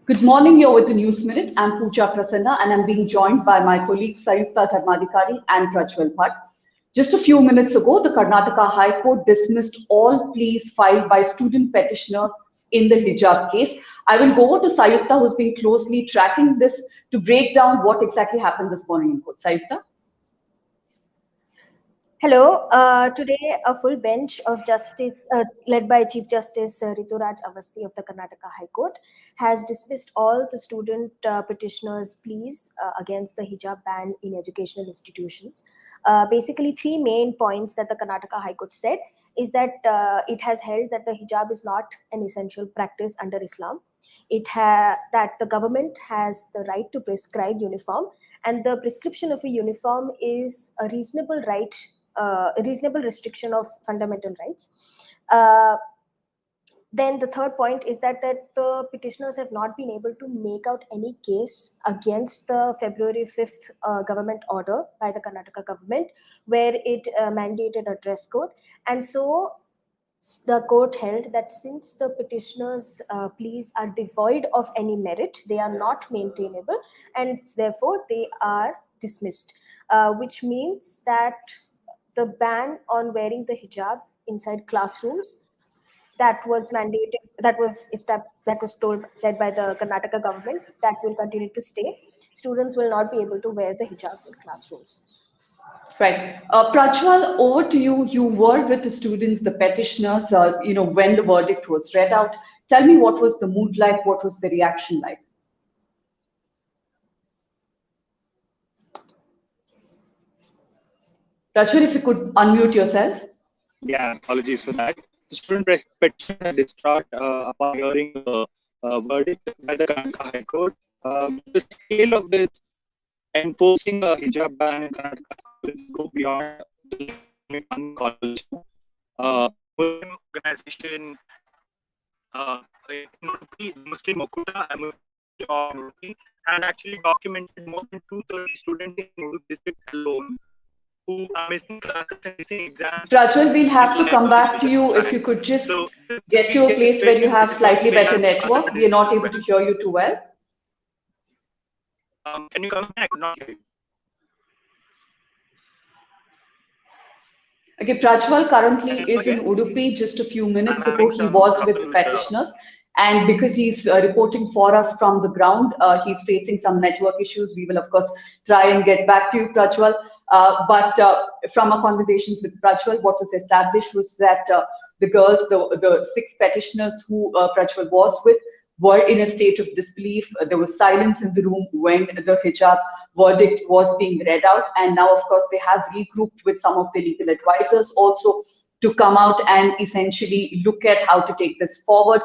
Good morning, you're with the News Minute. I'm Pooja Prasanna and I'm being joined by my colleagues Sayukta Dharmadhikari and Prajwal Bhatt. Just a few minutes ago, the Karnataka High Court dismissed all pleas filed by student petitioners in the hijab case. I will go over to Sayukta, who's been closely tracking this, to break down what exactly happened this morning in court. Sayukta? Hello. Today, a full bench of justice, led by Chief Justice Ritu Awasthi of the Karnataka High Court, has dismissed all the student petitioners' pleas against the hijab ban in educational institutions. Basically, three main points that the Karnataka High Court said is that it has held that the hijab is not an essential practice under Islam. That the government has the right to prescribe uniform, and the prescription of a uniform is a reasonable right. A reasonable restriction of fundamental rights. Then the third point is that the petitioners have not been able to make out any case against the February 5th government order by the Karnataka government, where it mandated a dress code. And so the court held that since the petitioners' pleas are devoid of any merit, they are not maintainable, and therefore they are dismissed, which means that the ban on wearing the hijab inside classrooms that was mandated, that was said by the Karnataka government, that will continue to stay. Students will not be able to wear the hijabs in classrooms. Right. Prajwal, over to you. You were with the students, the petitioners, when the verdict was read out. Tell me, what was the mood like? What was the reaction like? Prajwal, if you could unmute yourself. Yeah, apologies for that. The student petitioners are distraught upon hearing the verdict by the Karnataka High Court. The scale of this enforcing a hijab ban in Karnataka schools go beyond the one college. Muslim organization, Muslim Okuta, has actually documented more than 230 students in Udu district alone who are missing classes and missing exams. Prajwal, we'll have to come back to you. If you could just get to a place where you have slightly better network. We are not able to hear you too well. Can you come back? Not hear you. Okay, Prajwal currently is in Udupi. Just a few minutes ago, he was with the petitioners. And because he's reporting for us from the ground, he's facing some network issues. We will, of course, try and get back to you, Prajwal. But from our conversations with Prajwal, what was established was that the girls, the 6 petitioners who Prajwal was with, were in a state of disbelief. There was silence in the room when the hijab verdict was being read out. And now, of course, they have regrouped with some of the legal advisors also to come out and essentially look at how to take this forward.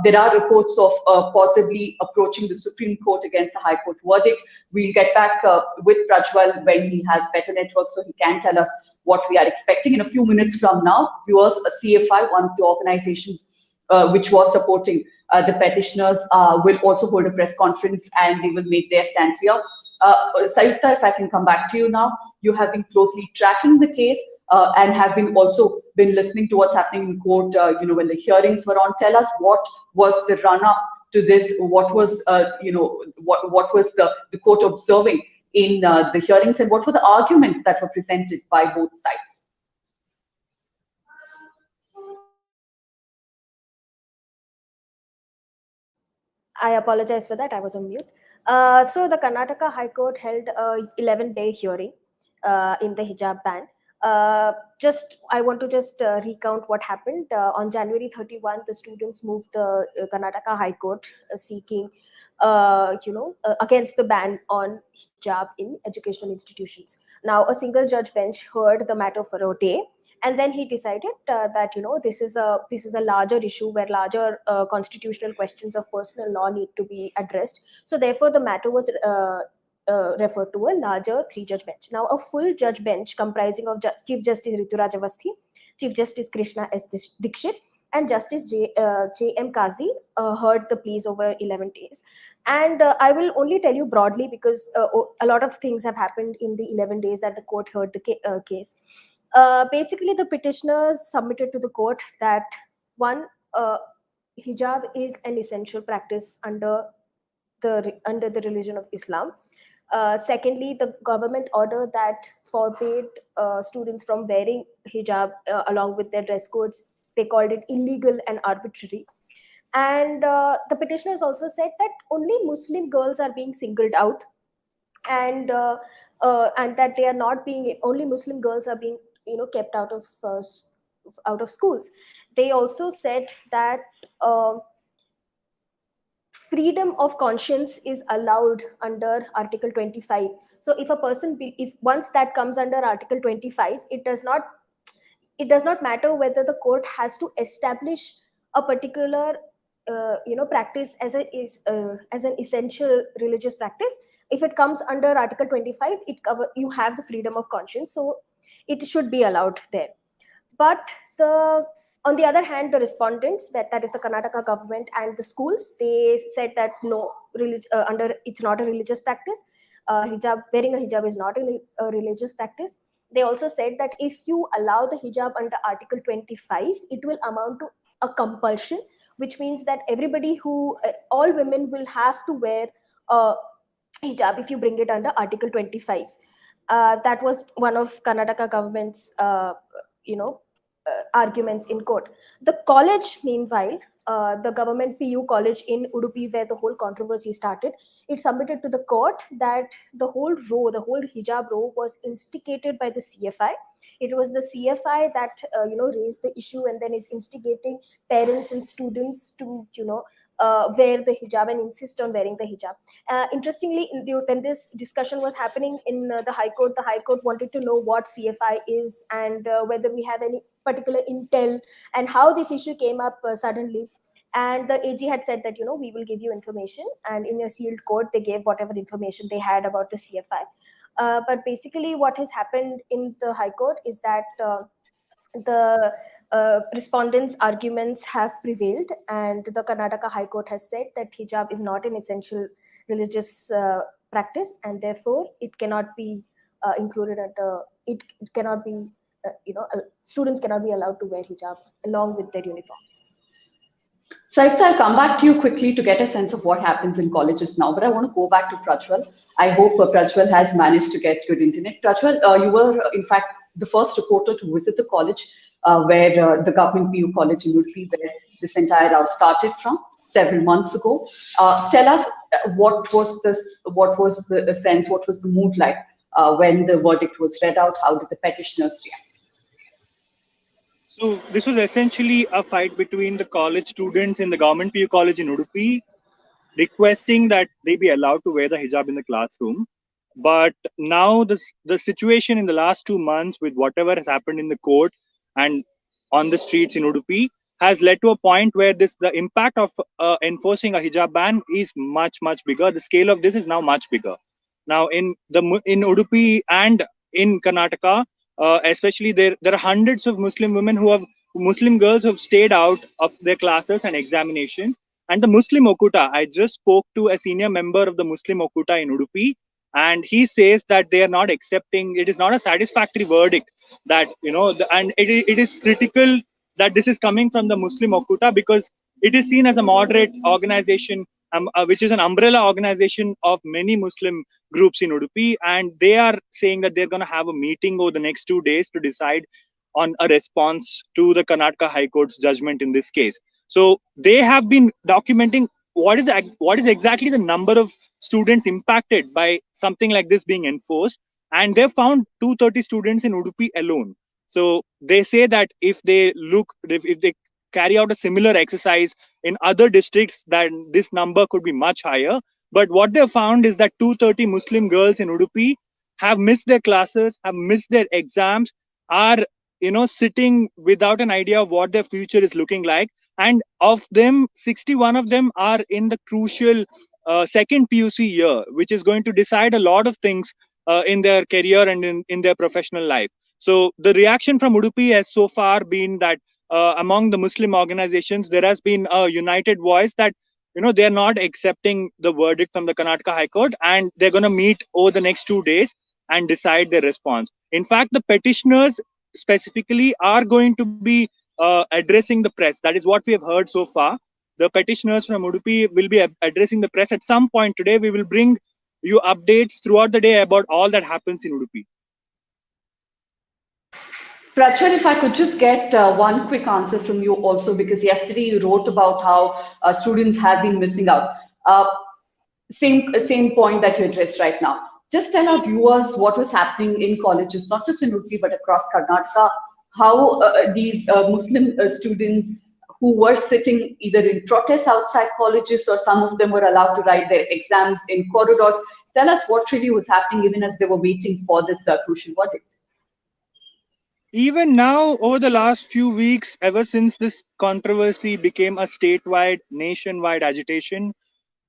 There are reports of possibly approaching the Supreme Court against the High Court verdict. We'll get back with Prajwal when he has better network so he can tell us what we are expecting in a few minutes from now. Viewers, CFI, one of the organizations which was supporting the petitioners, will also hold a press conference and they will make their stand here. Sayukta, if I can come back to you now, you have been closely tracking the case and have been also been listening to what's happening in court. When the hearings were on, tell us what was the run-up to this. What was what was the court observing in the hearings, and what were the arguments that were presented by both sides? I apologize for that. I was on mute. So the Karnataka High Court held a 11-day hearing in the hijab ban. I want to just recount what happened. On January 31, the students moved the Karnataka High Court seeking, against the ban on hijab in educational institutions. Now, a single judge bench heard the matter for a day, and then he decided that this is a larger issue where larger constitutional questions of personal law need to be addressed. So therefore, the matter was referred to a larger 3-judge bench. Now, a full judge bench comprising of Chief Justice Ritu Awasthi, Chief Justice Krishna Dixit, and Justice J.M. Khazi heard the pleas over 11 days. And I will only tell you broadly because a lot of things have happened in the 11 days that the court heard the case. Basically, the petitioners submitted to the court that hijab is an essential practice under under the religion of Islam. Secondly, the government order that forbade students from wearing hijab along with their dress codes, they called it illegal and arbitrary. And the petitioners also said that only Muslim girls are being singled out, and that they are not being, only Muslim girls are being kept out of schools. They also said that freedom of conscience is allowed under Article 25. So if a person if once that comes under Article 25, it does not matter whether the court has to establish a particular practice as an essential religious practice. If it comes under Article 25, you have the freedom of conscience, so it should be allowed there. But on the other hand, the respondents, that is the Karnataka government and the schools, they said that no, it's not a religious practice. Wearing a hijab is not a religious practice. They also said that if you allow the hijab under Article 25, it will amount to a compulsion, which means that all women will have to wear hijab if you bring it under Article 25. That was one of Karnataka government's arguments in court. The college, meanwhile, the government PU college in Udupi, where the whole controversy started, it submitted to the court that the whole hijab row was instigated by the CFI. It was the CFI that raised the issue and then is instigating parents and students to wear the hijab and insist on wearing the hijab. Interestingly, when this discussion was happening in the High Court wanted to know what CFI is and whether we have any particular intel and how this issue came up suddenly. And the AG had said that, we will give you information. And in a sealed court, they gave whatever information they had about the CFI. But basically what has happened in the High Court is that the respondents' arguments have prevailed, and the Karnataka High Court has said that hijab is not an essential religious practice, and therefore it cannot be included it cannot be, students cannot be allowed to wear hijab along with their uniforms. Saifta, I'll come back to you quickly to get a sense of what happens in colleges now, but I want to go back to Prajwal. I hope Prajwal has managed to get good internet. Prajwal, you were in fact the first reporter to visit the college where the government PU college in Udupi, where this entire row started from several months ago. Tell us what was the sense, what was the mood like when the verdict was read out? How did the petitioners react? So this was essentially a fight between the college students in the government PU college in Udupi, requesting that they be allowed to wear the hijab in the classroom. But now the situation in the last 2 months with whatever has happened in the court and on the streets in Udupi has led to a point where the impact of enforcing a hijab ban is much bigger. The scale of this is now much bigger. Now in Udupi and in Karnataka, especially there are hundreds of Muslim girls who have stayed out of their classes and examinations. And the Muslim Okuta, I just spoke to a senior member of the Muslim Okuta in Udupi, and he says that they are not accepting, it is not a satisfactory verdict, that and it is critical that this is coming from the Muslim Okuta, because it is seen as a moderate organization, which is an umbrella organization of many Muslim groups in Udupi, and they are saying that they're going to have a meeting over the next 2 days to decide on a response to the Karnataka High Court's judgment in this case. So they have been documenting what is exactly the number of students impacted by something like this being enforced, and they found 230 students in Udupi alone. So they say that if they carry out a similar exercise in other districts, then this number could be much higher. But what they found is that 230 Muslim girls in Udupi have missed their classes, have missed their exams, are sitting without an idea of what their future is looking like. And of them, 61 of them are in the crucial second PUC year, which is going to decide a lot of things in their career and in their professional life. So the reaction from Udupi has so far been that among the Muslim organizations, there has been a united voice that they're not accepting the verdict from the Karnataka High Court, and they're going to meet over the next 2 days and decide their response. In fact, the petitioners specifically are going to be addressing the press. That is what we have heard so far. the petitioners from Udupi will be addressing the press at some point today. We will bring you updates throughout the day about all that happens in Udupi. Prachal, if I could just get one quick answer from you also, because yesterday you wrote about how students have been missing out. Same point that you addressed right now. Just tell our viewers what was happening in colleges, not just in Udupi but across Karnataka. How these Muslim students who were sitting either in protest outside colleges, or some of them were allowed to write their exams in corridors. Tell us what really was happening even as they were waiting for this crucial verdict. Even now, over the last few weeks, ever since this controversy became a statewide, nationwide agitation,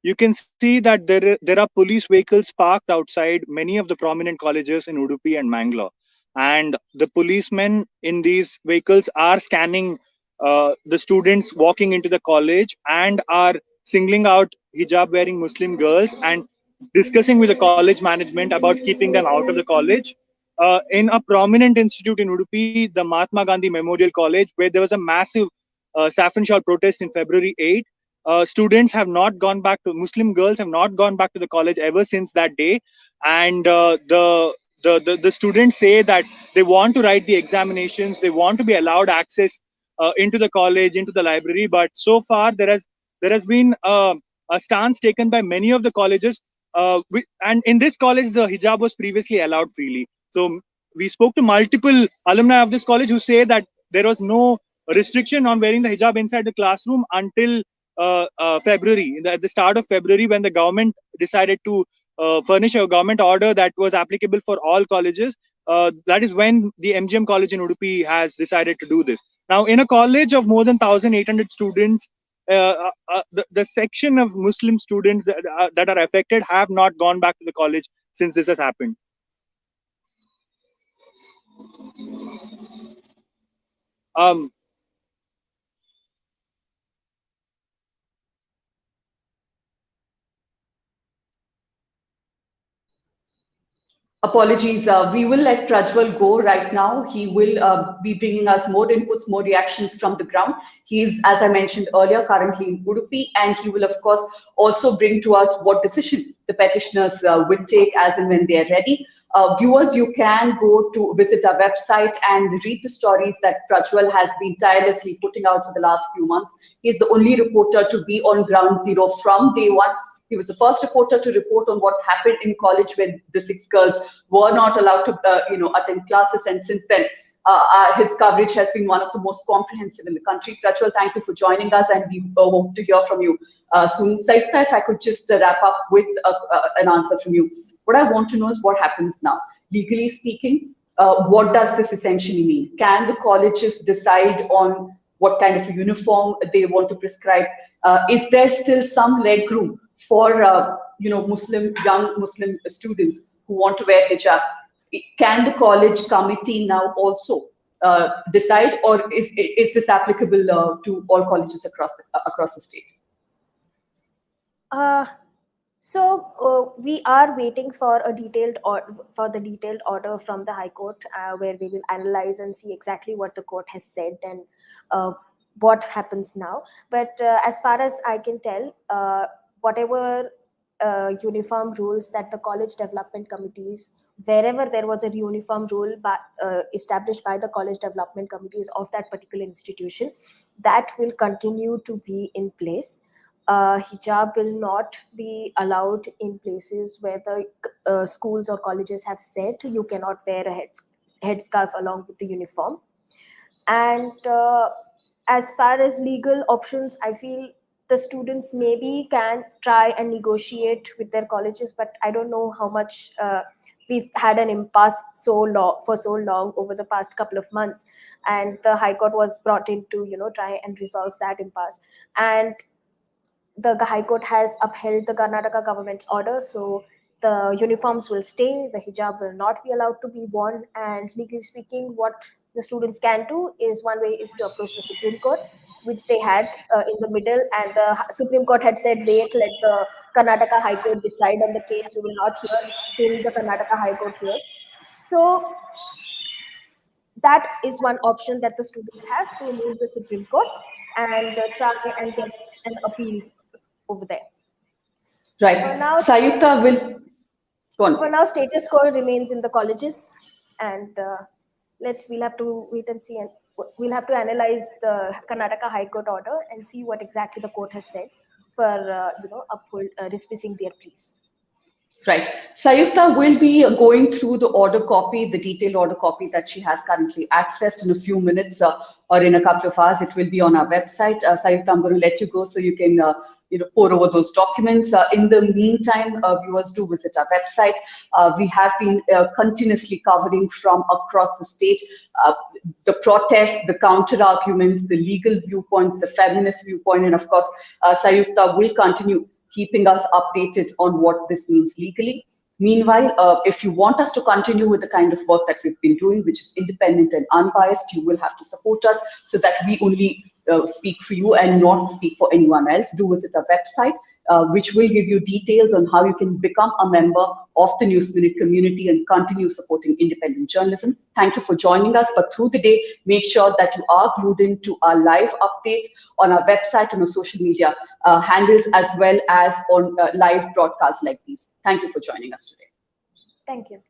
you can see that there are police vehicles parked outside many of the prominent colleges in Udupi and Mangalore. And the policemen in these vehicles are scanning the students walking into the college and are singling out hijab wearing Muslim girls and discussing with the college management about keeping them out of the college. In a prominent institute in Udupi, the Mahatma Gandhi Memorial College, where there was a massive saffron shawl protest in February 8, students have not gone back to, Muslim girls have not gone back to the college ever since that day. And the students say that they want to write the examinations, they want to be allowed access into the college, into the library. But so far, there has been a stance taken by many of the colleges. And in this college, the hijab was previously allowed freely. So we spoke to multiple alumni of this college who say that there was no restriction on wearing the hijab inside the classroom until February, at the start of February, when the government decided to furnish a government order that was applicable for all colleges. That is when the MGM college in Udupi has decided to do this. Now, in a college of more than 1,800 students, the section of Muslim students that are affected have not gone back to the college since this has happened. Apologies. We will let Prajwal go right now. He will be bringing us more inputs, more reactions from the ground. He is, as I mentioned earlier, currently in Udupi, and he will, of course, also bring to us what decision the petitioners will take as and when they are ready. Viewers, you can go to visit our website and read the stories that Prajwal has been tirelessly putting out for the last few months. He is the only reporter to be on ground zero from day one. He was the first reporter to report on what happened in college when the 6 girls were not allowed to, attend classes. And since then, his coverage has been one of the most comprehensive in the country. Prachwal, thank you for joining us, and we hope to hear from you soon. Saita, if I could just wrap up with an answer from you. What I want to know is what happens now. Legally speaking, what does this essentially mean? Can the colleges decide on what kind of a uniform they want to prescribe? Is there still some leg room for young Muslim students who want to wear hijab? Can the college committee now also decide, or is this applicable to all colleges across the state? So we are waiting for a detailed order from the High Court, where we will analyze and see exactly what the court has said and what happens now. But as far as I can tell, whatever uniform rules that the college development committees, wherever there was a uniform rule established by the college development committees of that particular institution, that will continue to be in place. Hijab will not be allowed in places where the schools or colleges have said you cannot wear a headscarf along with the uniform. And as far as legal options, I feel the students maybe can try and negotiate with their colleges, but I don't know how much we've had an impasse for so long over the past couple of months, and the High Court was brought in to try and resolve that impasse. And the High Court has upheld the Karnataka government's order, so the uniforms will stay, the hijab will not be allowed to be worn. And legally speaking, what the students can do is, one way is to approach the Supreme Court, which they had in the middle, and the Supreme Court had said, wait, let the Karnataka High Court decide on the case, we will not hear till the Karnataka High Court hears. So that is one option that the students have, to move the Supreme Court and try and get an appeal over there. Right. For now, Sayukta will go on. For now, status quo remains in the colleges, and we'll have to wait and see, and we'll have to analyze the Karnataka High Court order and see what exactly the court has said for dismissing their pleas. Right. Sayukta will be going through the order copy, the detailed order copy that she has currently accessed in a few minutes or in a couple of hours. It will be on our website. Sayukta, I'm going to let you go so you can pour over those documents. In the meantime, viewers, do visit our website. We have been continuously covering from across the state the protests, the counter arguments, the legal viewpoints, the feminist viewpoint, and of course, Sayukta will continue keeping us updated on what this means legally. Meanwhile, if you want us to continue with the kind of work that we've been doing, which is independent and unbiased, you will have to support us so that we only speak for you and not speak for anyone else. Do visit our website, which will give you details on how you can become a member of the News Minute community and continue supporting independent journalism. Thank you for joining us. But through the day, make sure that you are glued into our live updates on our website and our social media handles, as well as on live broadcasts like these. Thank you for joining us today. Thank you.